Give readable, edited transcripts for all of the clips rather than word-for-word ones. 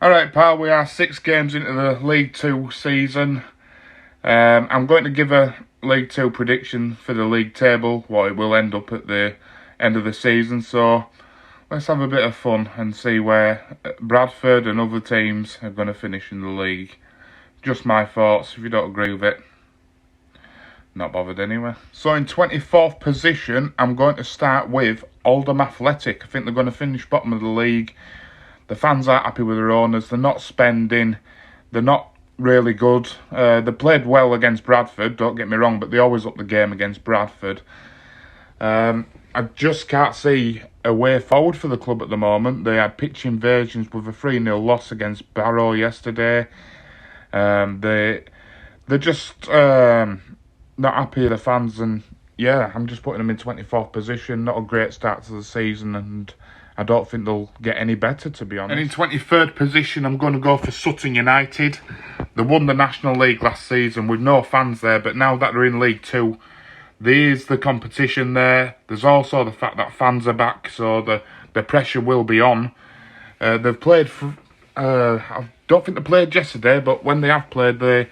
Alright pal, we are 6 games into the League 2 season. I'm going to give a League 2 prediction for the league table, what it will end up at the end of the season. So let's have a bit of fun and see where Bradford and other teams are going to finish in the league. Just my thoughts. If you don't agree with it, not bothered anyway. So in 24th position, I'm going to start with Oldham Athletic. I think they're going to finish bottom of the league. The fans aren't happy with their owners. They're not spending. They're not really good. They played well against Bradford, don't get me wrong, but they always up the game against Bradford. I just can't see a way forward for the club at the moment. They had pitch invasions with a 3-0 loss against Barrow yesterday. They're just not happy with the fans, and yeah, I'm just putting them in 24th position. Not a great start to the season, and I don't think they'll get any better, to be honest. And in 23rd position, I'm going to go for Sutton United. They won the National League last season with no fans there, but now that they're in League 2, there's the competition there. There's also the fact that fans are back, so the pressure will be on. They've played, I don't think they played yesterday, but when they have played, they're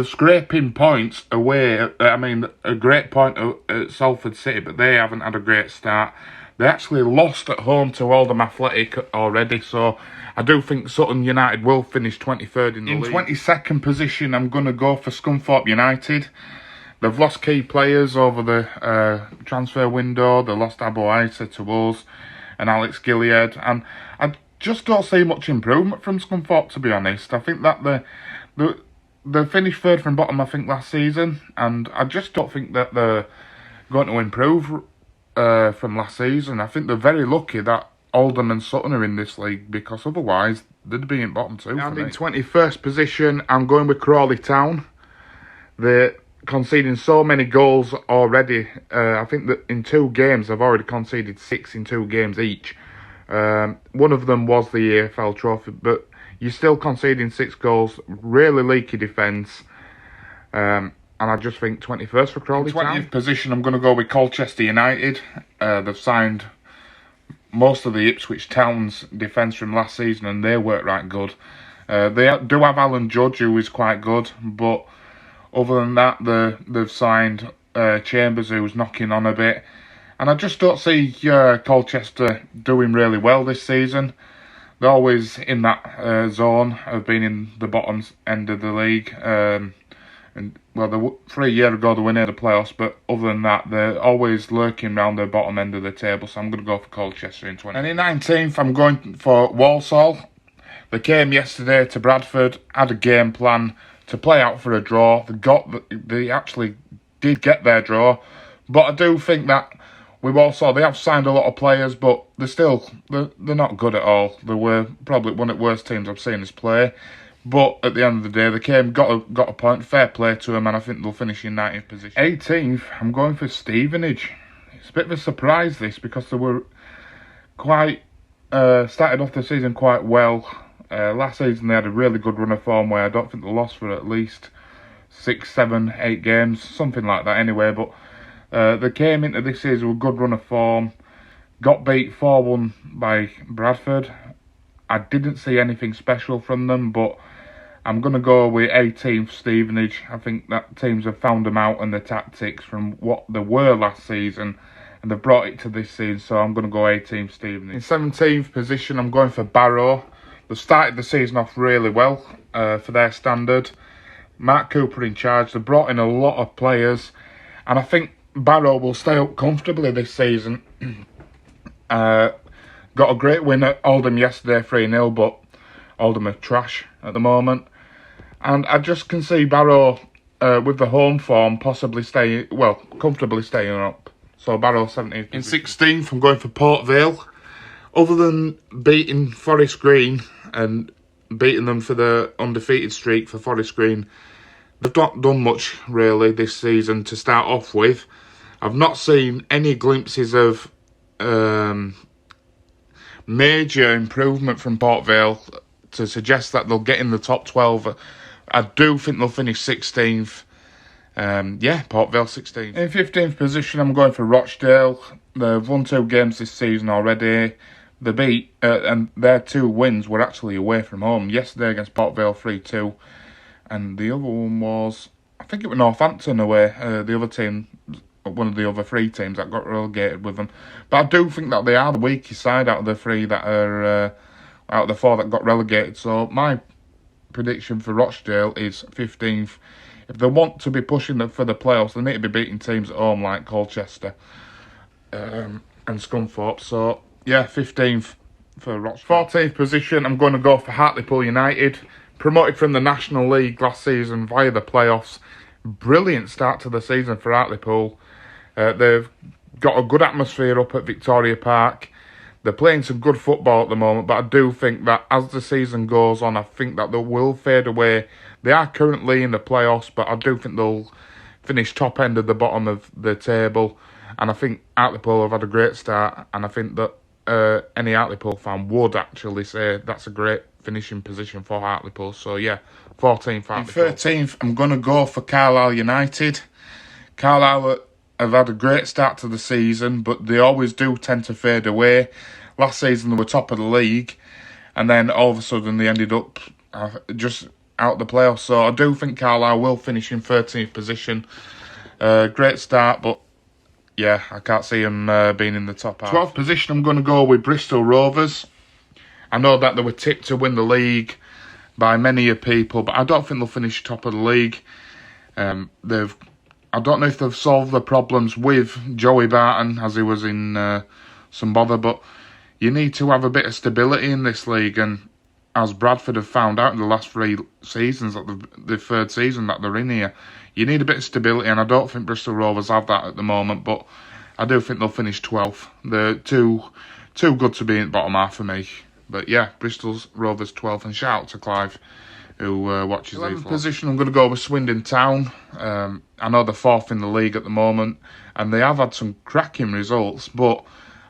scraping points away. I mean, a great point at Salford City, but they haven't had a great start. They actually lost at home to Oldham Athletic already, so I do think Sutton United will finish 23rd in the league. In 22nd position, I'm going to go for Scunthorpe United. They've lost key players over the transfer window. They lost Abo Isa to us and Alex Gilliard, and I just don't see much improvement from Scunthorpe, to be honest. I think that they finished third from bottom, I think, last season, and I just don't think that they're going to improve from last season. I think they're very lucky that Oldham and Sutton are in this league, because otherwise they'd be in bottom two. And in 21st position, I'm going with Carlyle Town. They're conceding so many goals already. I think that in 2 games they've already conceded 6 in 2 games each. One of them was the EFL Trophy, but you're still conceding 6 goals. Really leaky defence. And I just think 21st for Carlyle Town. In 20th position, I'm going to go with Colchester United. They've signed most of the Ipswich Town's defence from last season, and they work right good. They do have Alan Judge, who is quite good, but other than that, they've signed Chambers, who's knocking on a bit. And I just don't see Colchester doing really well this season. They're always in that zone of being in the bottom end of the league. And well, 3 years ago they were near the playoffs, but other than that, they're always lurking around the bottom end of the table. So I'm going to go for Colchester in 20. And in 19th, I'm going for Walsall. They came yesterday to Bradford, had a game plan to play out for a draw. They actually did get their draw, but I do think that with Walsall, they have signed a lot of players, but they're not good at all. They were probably one of the worst teams I've seen us play. But at the end of the day, they came, got a point, fair play to them, and I think they'll finish in 19th position. 18th, I'm going for Stevenage. It's a bit of a surprise, this, because they were quite, started off the season quite well. Last season, they had a really good run of form where I don't think they lost for at least 6, 7, 8 games, something like that anyway. But they came into this season with a good run of form, got beat 4-1 by Bradford. I didn't see anything special from them, but I'm going to go with 18th Stevenage. I think that teams have found them out and the tactics from what they were last season, and they've brought it to this season, so I'm going to go 18th Stevenage. In 17th position, I'm going for Barrow. They started the season off really well for their standard. Mark Cooper in charge. They brought in a lot of players, and I think Barrow will stay up comfortably this season. Got a great win at Oldham yesterday, 3-0, but Oldham are trash at the moment. And I just can see Barrow, with the home form, possibly comfortably staying up. So Barrow 17th. In 16th, I'm going for Port Vale. Other than beating Forest Green and beating them for the undefeated streak for Forest Green, they've not done much, really, this season to start off with. I've not seen any glimpses of major improvement from Port Vale to suggest that they'll get in the top 12. I do think they'll finish 16th. Port Vale 16th. In 15th position, I'm going for Rochdale. They've won 2 games this season already. They beat, and their 2 wins were actually away from home. Yesterday against Port Vale 3-2, and the other one was, I think it was Northampton away, the other team, one of the other 3 teams that got relegated with them. But I do think that they are the weakest side out of the 3 that are, out of the 4 that got relegated. So my prediction for Rochdale is 15th. If they want to be pushing for the playoffs, they need to be beating teams at home like Colchester and Scunthorpe. So, yeah, 15th for Rochdale. 14th position, I'm going to go for Hartlepool United. Promoted from the National League last season via the playoffs. Brilliant start to the season for Hartlepool. They've got a good atmosphere up at Victoria Park. They're playing some good football at the moment, but I do think that as the season goes on, I think that they will fade away. They are currently in the playoffs, but I do think they'll finish top end of the bottom of the table. And I think Hartlepool have had a great start, and I think that any Hartlepool fan would actually say that's a great finishing position for Hartlepool. So yeah, 14th Hartlepool. In 13th, I'm going to go for Carlyle United. Carlyle have had a great start to the season, but they always do tend to fade away. Last season they were top of the league, and then all of a sudden they ended up just out the playoffs. So I do think Carlisle will finish in 13th position. Great start, but yeah, I can't see them being in the top half. 12th position, I'm going to go with Bristol Rovers. I know that they were tipped to win the league by many people, but I don't think they'll finish top of the league. I don't know if they've solved the problems with Joey Barton, as he was in some bother, but you need to have a bit of stability in this league, and as Bradford have found out in the last 3 seasons, the 3rd season that they're in here, you need a bit of stability, and I don't think Bristol Rovers have that at the moment, but I do think they'll finish 12th. They're too good to be in the bottom half for me. But yeah, Bristol Rovers 12th, and shout out to Clive, who watches these. 11th position, I'm going to go with Swindon Town. I know they're 4th in the league at the moment, and they have had some cracking results, but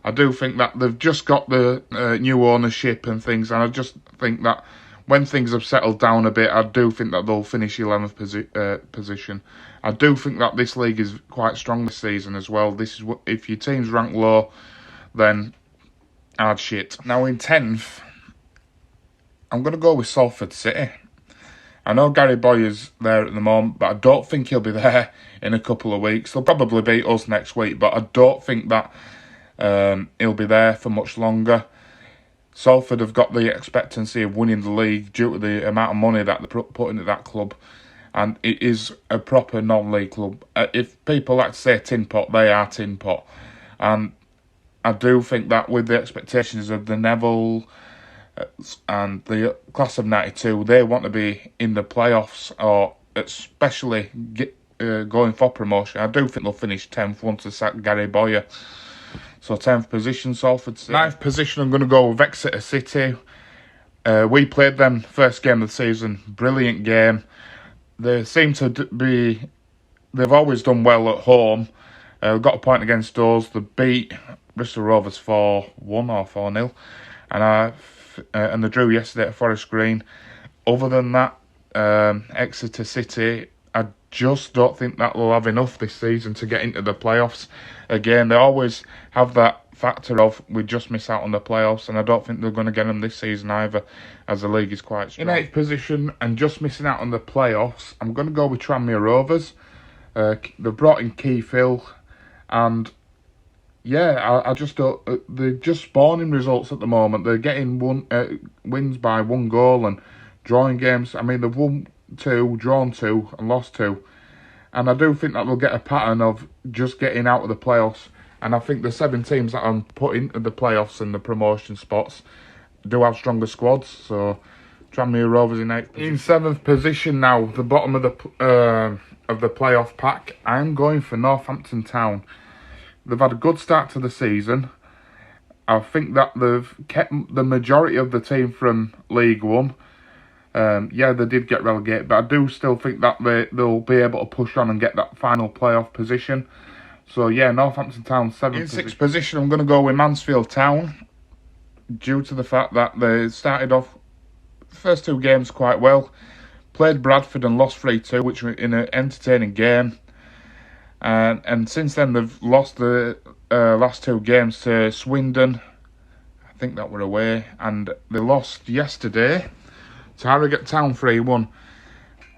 I do think that they've just got the new ownership and things, and I just think that when things have settled down a bit, I do think that they'll finish 11th position. I do think that this league is quite strong this season as well. This is what, if your team's ranked low, then hard shit. Now in 10th, I'm going to go with Salford City. I know Gary Boyer's there at the moment, but I don't think he'll be there in a couple of weeks. They'll probably beat us next week, but I don't think that he'll be there for much longer. Salford have got the expectancy of winning the league due to the amount of money that they're putting at that club, and it is a proper non-league club. If people like to say tin pot, they are tin pot, and I do think that with the expectations of the Neville and the class of 92, they want to be in the playoffs, or especially going for promotion. I do think they'll finish 10th once they sack Gary Boyer. So 10th position, Salford City. 9th position, I'm going to go with Exeter City. We played them first game of the season. Brilliant game. They seem to be... They've always done well at home. Got a point against us. They beat Bristol Rovers 4-1 or 4-0. And they drew yesterday at Forest Green. Other than that, Exeter City, I just don't think that they'll have enough this season to get into the playoffs. Again, they always have that factor of we just miss out on the playoffs, and I don't think they're going to get them this season either, as the league is quite strong. In 8th position and just missing out on the playoffs, I'm going to go with Tranmere Rovers. They've brought in Keith Hill, and yeah, I just don't. They're just spawning results at the moment. They're getting wins by 1 goal and drawing games. I mean, they've won 2, drawn 2, and lost 2. And I do think that they'll get a pattern of just getting out of the playoffs. And I think the 7 teams that I'm put into the playoffs and the promotion spots do have stronger squads. So, Tranmere Rovers in 8th position. In 7th position now, the bottom of the playoff pack, I'm going for Northampton Town. They've had a good start to the season. I think that they've kept the majority of the team from League One. Yeah, they did get relegated, but I do still think that they'll be able to push on and get that final playoff position. So yeah, Northampton Town 7th position. In 6th position, I'm going to go with Mansfield Town, due to the fact that they started off the first 2 games quite well. Played Bradford and lost 3-2, which were in an entertaining game. And since then, they've lost the last 2 games to Swindon. I I think that were away, and they lost yesterday to Arrogate Town 3-1.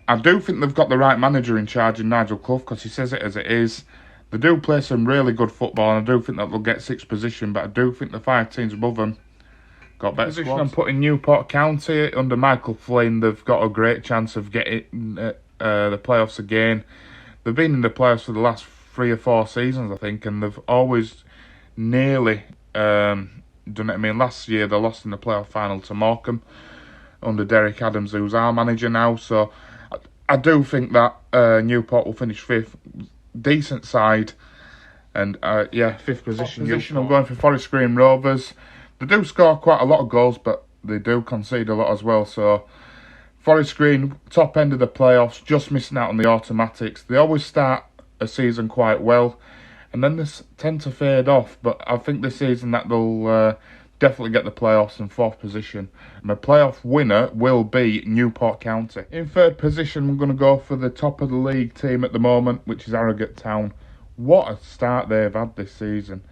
I do think they've got the right manager in charge in Nigel Clough, because he says it as it is. They do play some really good football, and I do think that they'll get 6th position, but I do think the 5 teams above them got better squads. I'm putting Newport County under Michael Flynn. They've got a great chance of getting the playoffs again. They've been in the playoffs for the last 3 or 4 seasons, I think, and they've always nearly done it. I mean, last year they lost in the playoff final to Morecambe under Derek Adams, who's our manager now. So I do think that Newport will finish 5th. Decent side. And 5th position. I'm going for Forest Green Rovers. They do score quite a lot of goals, but they do concede a lot as well. So Forest Green, top end of the playoffs, just missing out on the automatics. They always start a season quite well, and then they tend to fade off. But I think this season that they'll definitely get the playoffs in 4th position. My playoff winner will be Newport County. In 3rd position, I'm going to go for the top of the league team at the moment, which is Arrogate Town. What a start they've had this season.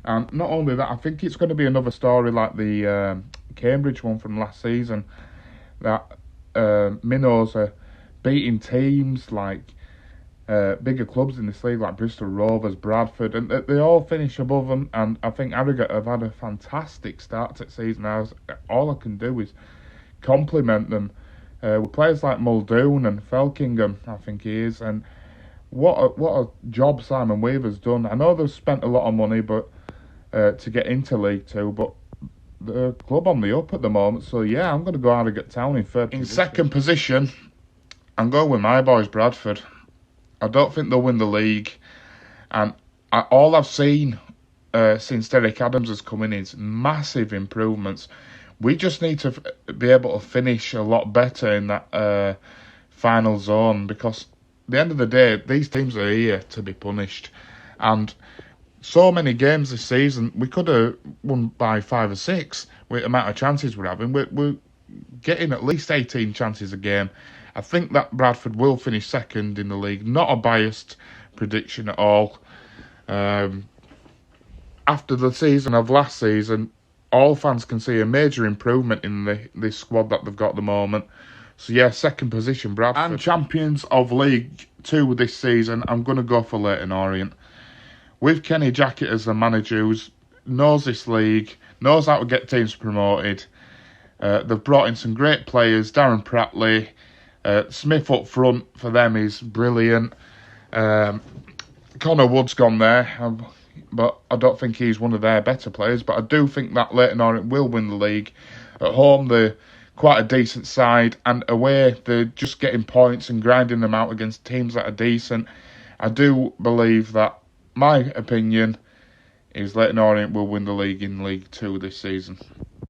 And not only that, I think it's going to be another story like the Cambridge one from last season. That Minnows are beating teams like bigger clubs in this league like Bristol Rovers, Bradford, and they all finish above them. And I think Arrogate have had a fantastic start to the season. All I can do is compliment them with players like Muldoon and Felkingham, I think he is. And what a job Simon Weaver's done. I know they've spent a lot of money to get into League 2, but the club on the up at the moment. So yeah, I'm going to go Arrogate Town in 3rd position. In 2nd position, I'm going with my boys Bradford. I don't think they'll win the league, and all I've seen since Derek Adams has come in is massive improvements. We just need to be able to finish a lot better in that final zone, because at the end of the day, these teams are here to be punished. And so many games this season, we could have won by 5 or 6 with the amount of chances we're having. We're getting at least 18 chances a game. I think that Bradford will finish 2nd in the league. Not a biased prediction at all. After the season of last season, all fans can see a major improvement in this squad that they've got at the moment. So yeah, 2nd position, Bradford. And champions of League 2 this season, I'm going to go for Leyton Orient. With Kenny Jackett as the manager, who knows this league, knows how to get teams promoted. They've brought in some great players. Darren Pratley, Smith up front for them is brilliant. Connor Wood's gone there, but I don't think he's one of their better players. But I do think that Leyton Orient will win the league. At home, they're quite a decent side, and away, they're just getting points and grinding them out against teams that are decent. I do believe that, my opinion, is Leyton Orient will win the league in League 2 this season.